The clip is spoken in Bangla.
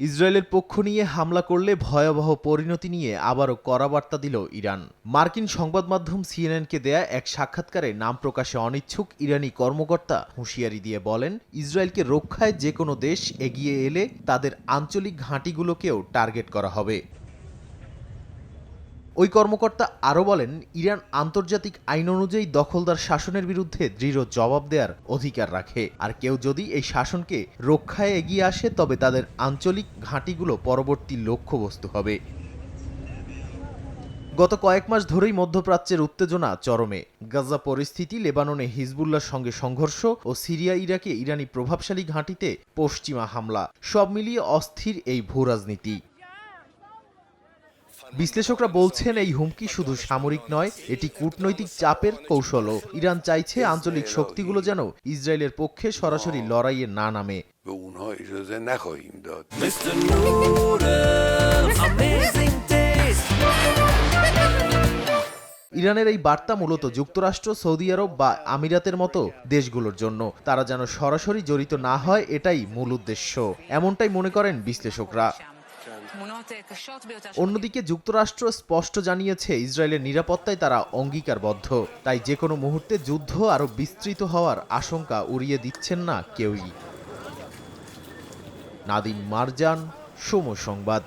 ইসরায়েলের পক্ষ নিয়ে হামলা করলে ভয়াবহ পরিণতি নিয়ে আবারও কড়া বার্তা দিল ইরান। মার্কিন সংবাদ মাধ্যম সিএনএনকে দেয়া এক সাক্ষাৎকারে নাম প্রকাশে অনিচ্ছুক ইরানি কর্মকর্তা হুঁশিয়ারি দিয়ে বলেন, ইসরায়েলকে রক্ষায় যে কোনো দেশ এগিয়ে এলে তাদের আঞ্চলিক ঘাঁটিগুলোকেও টার্গেট করা হবে। ওই কর্মকর্তা আরও বলেন, ইরান আন্তর্জাতিক আইন অনুযায়ী দখলদার শাসনের বিরুদ্ধে দৃঢ় জবাব দেওয়ার অধিকার রাখে, আর কেউ যদি এই শাসনকে রক্ষায় এগিয়ে আসে তবে তাদের আঞ্চলিক ঘাঁটিগুলো পরবর্তী লক্ষ্যবস্তু হবে। গত কয়েক মাস ধরেই মধ্যপ্রাচ্যের উত্তেজনা চরমে। গাজা পরিস্থিতি, লেবাননে হিজবুল্লাহর সঙ্গে সংঘর্ষ ও সিরিয়া ইরাকে ইরানি প্রভাবশালী ঘাঁটিতে পশ্চিমা হামলা, সব মিলিয়ে অস্থির এই ভূরাজনীতি। বিশ্লেষকরা বলছেন, এই হুমকি শুধু সামরিক নয়, এটি কূটনৈতিক চাপের কৌশলও। ইরান চাইছে আঞ্চলিক শক্তিগুলো যেন ইসরায়েলের পক্ষে সরাসরি লড়াইয়ে না নামে। ইরানের এই বার্তা মূলত যুক্তরাষ্ট্র, সৌদি আরব বা আমিরাতের মতো দেশগুলোর জন্য। তারা যেন সরাসরি জড়িত না হয়, এটাই মূল উদ্দেশ্য, এমনটাই মনে করেন বিশ্লেষকরা। অন্যদিকে যুক্তরাষ্ট্র স্পষ্ট জানিয়েছে, ইসরায়েলের নিরাপত্তায় তারা অঙ্গীকারবদ্ধ। তাই যে কোনো মুহূর্তে যুদ্ধ আরও বিস্তৃত হওয়ার আশঙ্কা উড়িয়ে দিচ্ছেন না কেউই। নাদিম মারজান, সময় সংবাদ।